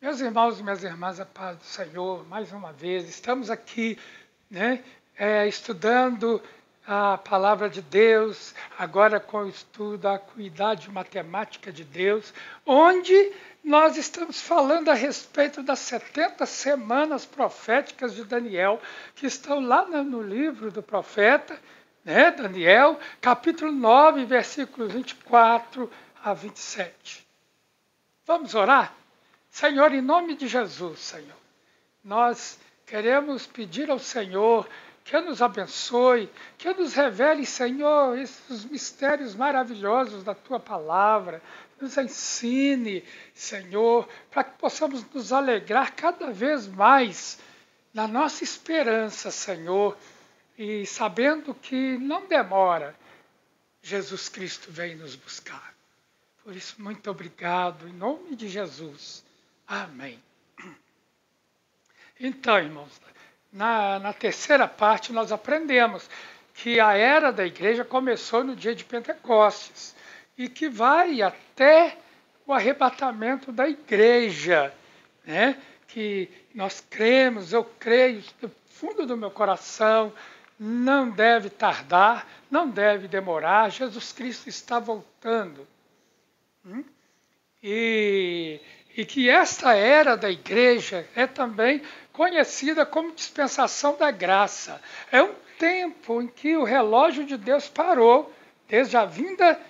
Meus irmãos e minhas irmãs, a paz do Senhor, mais uma vez, estamos aqui, estudando a palavra de Deus, agora com o estudo da acuidade matemática de Deus, onde nós estamos falando a respeito das 70 semanas proféticas de Daniel, que estão lá no livro do profeta, Daniel, capítulo 9, versículos 24 a 27. Vamos orar? Senhor, em nome de Jesus, Senhor, nós queremos pedir ao Senhor que nos abençoe, que nos revele, Senhor, esses mistérios maravilhosos da Tua palavra, nos ensine, Senhor, para que possamos nos alegrar cada vez mais na nossa esperança, Senhor, e sabendo que não demora, Jesus Cristo vem nos buscar. Por isso, muito obrigado, em nome de Jesus. Amém. Então, irmãos, na terceira parte nós aprendemos que a era da igreja começou no dia de Pentecostes e que vai até o arrebatamento da igreja, que nós cremos, eu creio do fundo do meu coração, não deve tardar, não deve demorar, Jesus Cristo está voltando. E que esta era da igreja é também conhecida como dispensação da graça. É um tempo em que o relógio de Deus parou, desde a vinda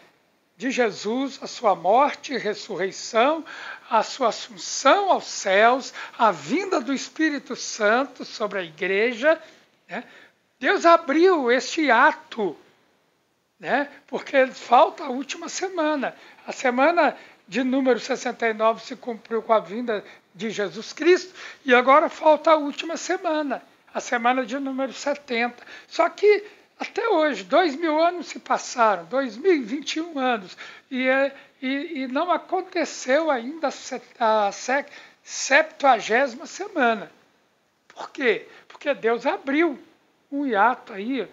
de Jesus, a sua morte e ressurreição, a sua assunção aos céus, a vinda do Espírito Santo sobre a igreja. Deus abriu este ato, porque falta a última semana. A semana de número 69 se cumpriu com a vinda de Jesus Cristo e agora falta a última semana, a semana de número 70. Só que até hoje, 2000 anos se passaram, 2021 anos, e não aconteceu ainda a 70ª semana. Por quê? Porque Deus abriu um hiato aí,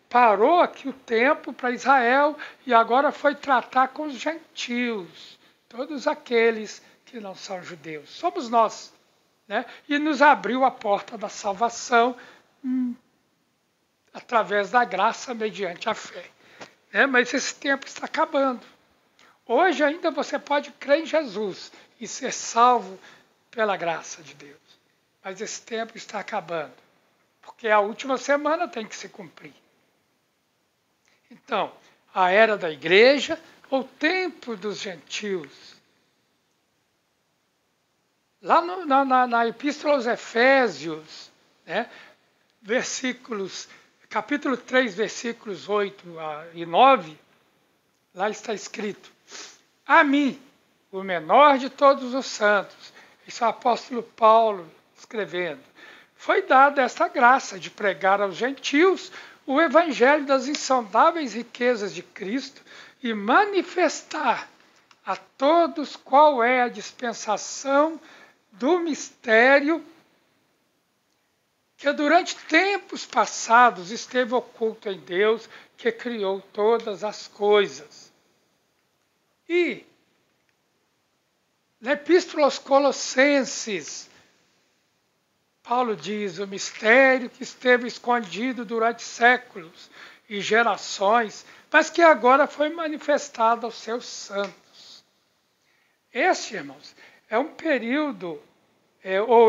parou aqui o tempo para Israel e agora foi tratar com os gentios, todos aqueles que não são judeus. Somos nós. E nos abriu a porta da salvação através da graça mediante a fé. Mas esse tempo está acabando. Hoje ainda você pode crer em Jesus e ser salvo pela graça de Deus. Mas esse tempo está acabando, porque a última semana tem que se cumprir. Então, a era da igreja, o tempo dos gentios. Lá na Epístola aos Efésios, capítulo 3, versículos 8 e 9, lá está escrito: a mim, o menor de todos os santos, isso é o apóstolo Paulo escrevendo, foi dada esta graça de pregar aos gentios o evangelho das insondáveis riquezas de Cristo e manifestar a todos qual é a dispensação do mistério que durante tempos passados esteve oculto em Deus, que criou todas as coisas. E na Epístola aos Colossenses, Paulo diz: o mistério que esteve escondido durante séculos e gerações, mas que agora foi manifestado aos seus santos. Este, irmãos, é um período,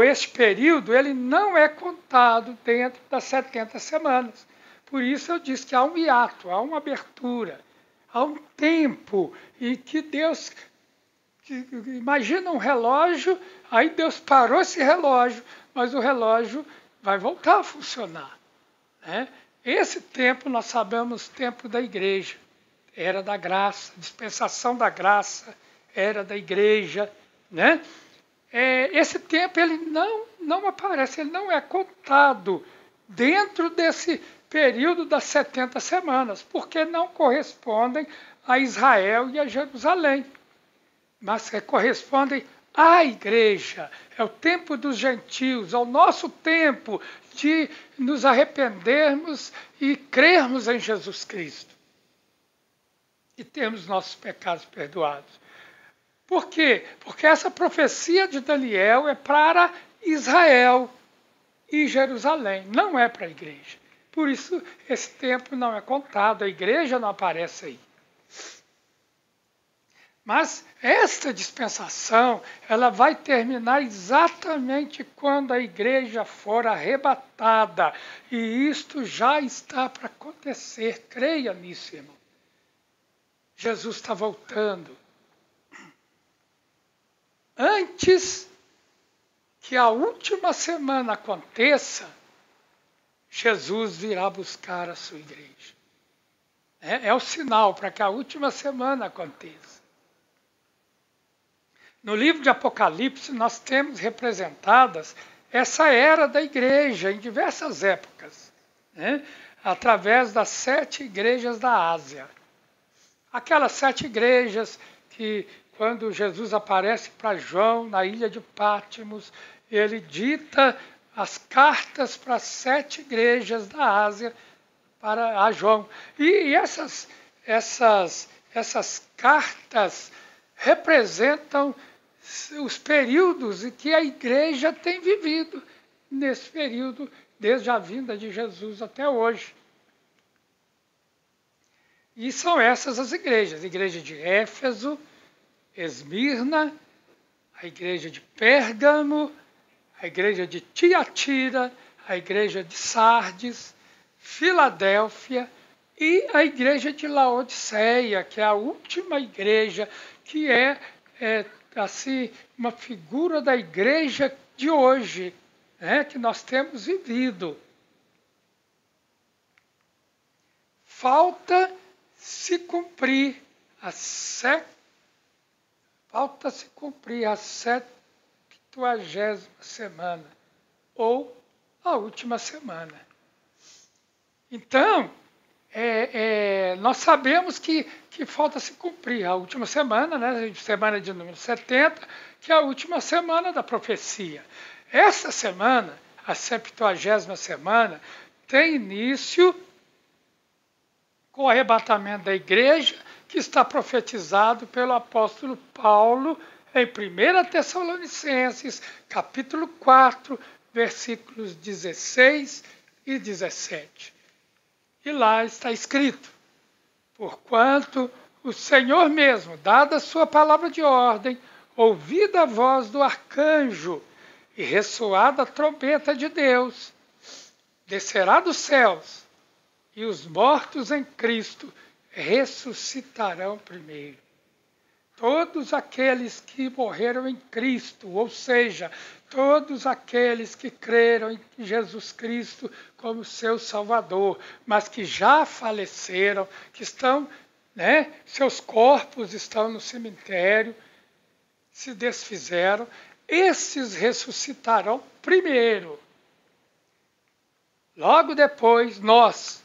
este período, ele não é contado dentro das 70 semanas. Por isso eu disse que há um hiato, há uma abertura, há um tempo em que Deus... Imagina um relógio, aí Deus parou esse relógio, mas o relógio vai voltar a funcionar. Esse tempo nós sabemos, tempo da igreja, era da graça, dispensação da graça, era da igreja. Esse tempo ele não aparece, ele não é contado dentro desse período das 70 semanas, porque não correspondem a Israel e a Jerusalém, mas correspondem à igreja. É o tempo dos gentios, é o nosso tempo de nos arrependermos e crermos em Jesus Cristo e termos nossos pecados perdoados. Por quê? Porque essa profecia de Daniel é para Israel e Jerusalém, não é para a igreja. Por isso, esse tempo não é contado, a igreja não aparece aí. Mas esta dispensação, ela vai terminar exatamente quando a igreja for arrebatada. E isto já está para acontecer, creia nisso, irmão. Jesus está voltando. Antes que a última semana aconteça, Jesus virá buscar a sua igreja. É o sinal para que a última semana aconteça. No livro de Apocalipse, nós temos representadas essa era da igreja em diversas épocas, né? Através das 7 igrejas da Ásia. Aquelas 7 igrejas que, quando Jesus aparece para João na ilha de Patmos, ele dita as cartas para as 7 igrejas da Ásia para a João. E essas cartas representam os períodos em que a igreja tem vivido, nesse período, desde a vinda de Jesus até hoje. E são essas as igrejas: a igreja de Éfeso, Esmirna, a igreja de Pérgamo, a igreja de Tiatira, a igreja de Sardes, Filadélfia e a igreja de Laodiceia, que é a última igreja, que é assim, uma figura da igreja de hoje, né, que nós temos vivido. Falta se cumprir a 70ª semana, ou a última semana. Então, nós sabemos que falta se cumprir a última semana, né, semana de número 70, que é a última semana da profecia. Essa semana, a 70ª semana, tem início com o arrebatamento da igreja, que está profetizado pelo apóstolo Paulo em 1 Tessalonicenses, capítulo 4, versículos 16 e 17. E lá está escrito: porquanto o Senhor mesmo, dada a sua palavra de ordem, ouvida a voz do arcanjo e ressoada a trombeta de Deus, descerá dos céus, e os mortos em Cristo ressuscitarão primeiro. Todos aqueles que morreram em Cristo, ou seja, todos aqueles que creram em Jesus Cristo como seu Salvador, mas que já faleceram, que estão, né, seus corpos estão no cemitério, se desfizeram, esses ressuscitarão primeiro. Logo depois, nós,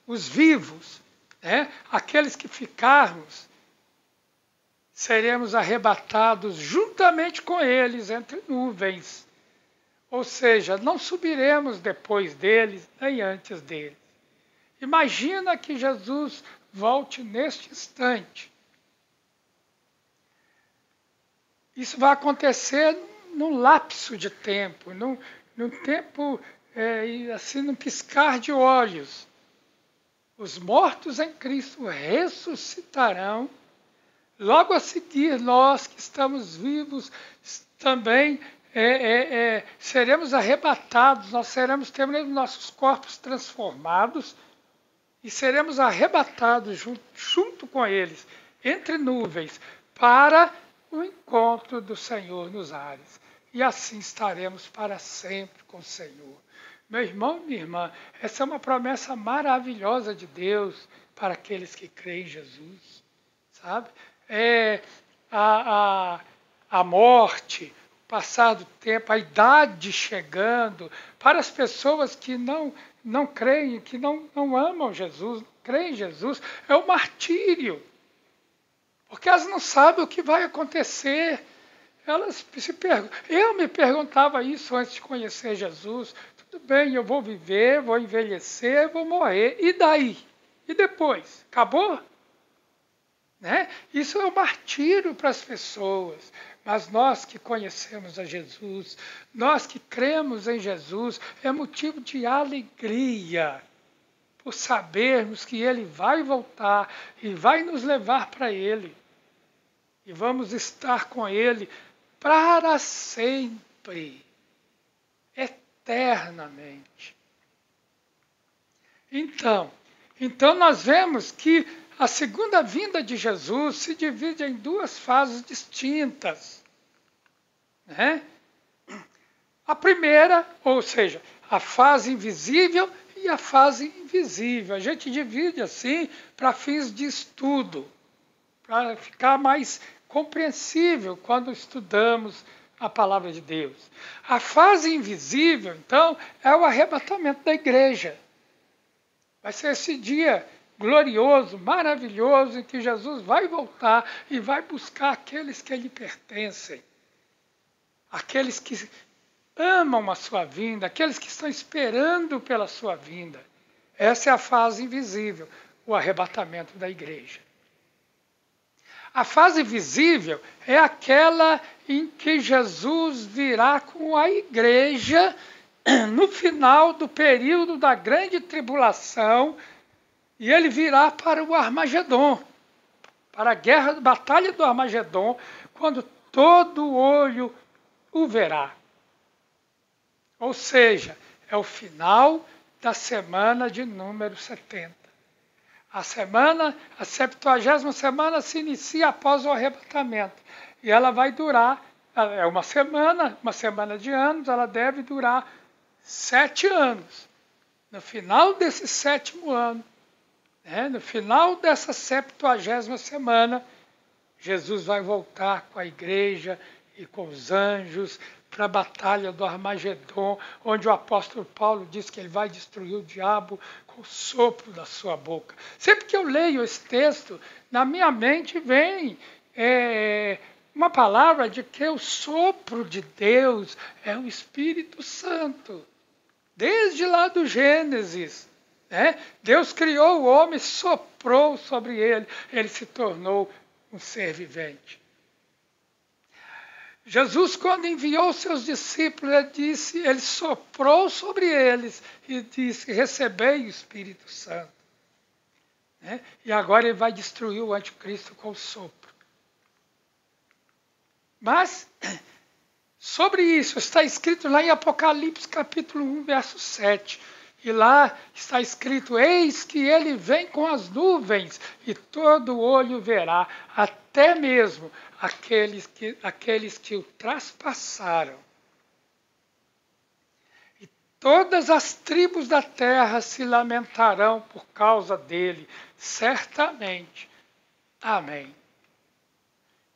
os vivos, né, aqueles que ficarmos, seremos arrebatados juntamente com eles entre nuvens. Ou seja, não subiremos depois deles, nem antes deles. Imagina que Jesus volte neste instante. Isso vai acontecer num lapso de tempo, num tempo, assim, num piscar de olhos. Os mortos em Cristo ressuscitarão. Logo a seguir, nós que estamos vivos também seremos arrebatados, nós teremos nossos corpos transformados e seremos arrebatados junto com eles, entre nuvens, para o encontro do Senhor nos ares. E assim estaremos para sempre com o Senhor. Meu irmão, minha irmã, essa é uma promessa maravilhosa de Deus para aqueles que creem em Jesus, sabe? A morte, o passar do tempo, a idade chegando, para as pessoas que não creem, que não amam Jesus, não creem em Jesus, é um martírio. Porque elas não sabem o que vai acontecer. Elas se perguntam. Eu me perguntava isso antes de conhecer Jesus. Tudo bem, eu vou viver, vou envelhecer, vou morrer. E daí? E depois? Acabou? né? Isso é um martírio para as pessoas. Mas nós que conhecemos a Jesus, nós que cremos em Jesus, é motivo de alegria por sabermos que Ele vai voltar e vai nos levar para Ele. E vamos estar com Ele para sempre, eternamente. Então nós vemos que a segunda vinda de Jesus se divide em duas fases distintas, né? A primeira, ou seja, a fase invisível e a fase invisível. A gente divide assim para fins de estudo, para ficar mais compreensível quando estudamos a palavra de Deus. A fase invisível, então, é o arrebatamento da igreja. Vai ser esse dia glorioso, maravilhoso, em que Jesus vai voltar e vai buscar aqueles que lhe pertencem. Aqueles que amam a sua vinda, aqueles que estão esperando pela sua vinda. Essa é a fase invisível, o arrebatamento da igreja. A fase visível é aquela em que Jesus virá com a igreja no final do período da grande tribulação, e ele virá para o Armagedon, para a batalha do Armagedon, quando todo olho o verá. Ou seja, é o final da semana de número 70. A 70ª semana se inicia após o arrebatamento. E ela vai durar, é uma semana de anos, ela deve durar 7 anos. No final desse 7º ano, no final dessa 70ª semana, Jesus vai voltar com a igreja e com os anjos para a batalha do Armagedon, onde o apóstolo Paulo diz que ele vai destruir o diabo com o sopro da sua boca. Sempre que eu leio esse texto, na minha mente vem uma palavra de que o sopro de Deus é o Espírito Santo. Desde lá do Gênesis, Deus criou o homem, soprou sobre ele, ele se tornou um ser vivente. Jesus, quando enviou seus discípulos, ele soprou sobre eles e disse: recebei o Espírito Santo. E agora ele vai destruir o anticristo com o sopro. Mas, sobre isso, está escrito lá em Apocalipse capítulo 1, verso 7. E lá está escrito: eis que ele vem com as nuvens, e todo olho verá, até mesmo aqueles que o traspassaram. E todas as tribos da terra se lamentarão por causa dele, certamente. Amém.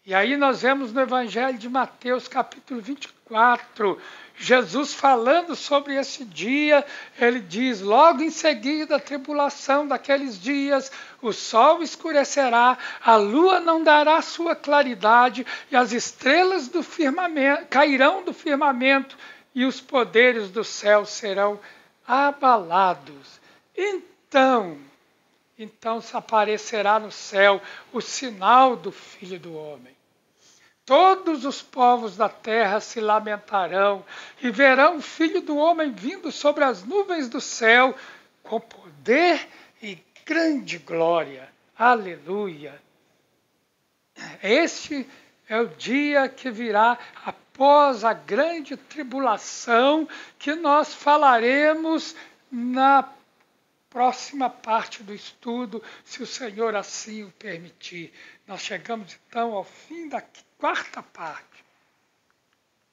E aí nós vemos no Evangelho de Mateus, capítulo 24, Jesus falando sobre esse dia, ele diz: logo em seguida a tribulação daqueles dias, o sol escurecerá, a lua não dará sua claridade, e as estrelas do firmamento cairão do firmamento, e os poderes do céu serão abalados. Então se aparecerá no céu o sinal do Filho do Homem. Todos os povos da terra se lamentarão e verão o Filho do Homem vindo sobre as nuvens do céu com poder e grande glória. Aleluia! Este é o dia que virá após a grande tribulação, que nós falaremos na próxima parte do estudo, se o Senhor assim o permitir. Nós chegamos então ao fim da 4ª parte.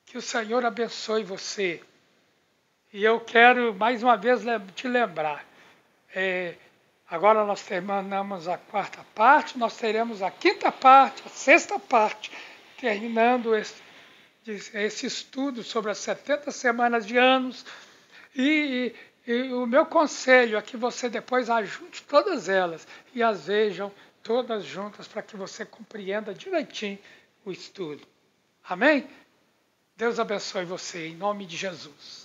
Que o Senhor abençoe você. E eu quero mais uma vez te lembrar. Agora nós terminamos a 4ª parte, nós teremos a 5ª parte, a 6ª parte, terminando esse estudo sobre as 70 semanas de anos. E o meu conselho é que você depois ajunte todas elas e as vejam todas juntas para que você compreenda direitinho o estudo. Amém? Deus abençoe você, em nome de Jesus.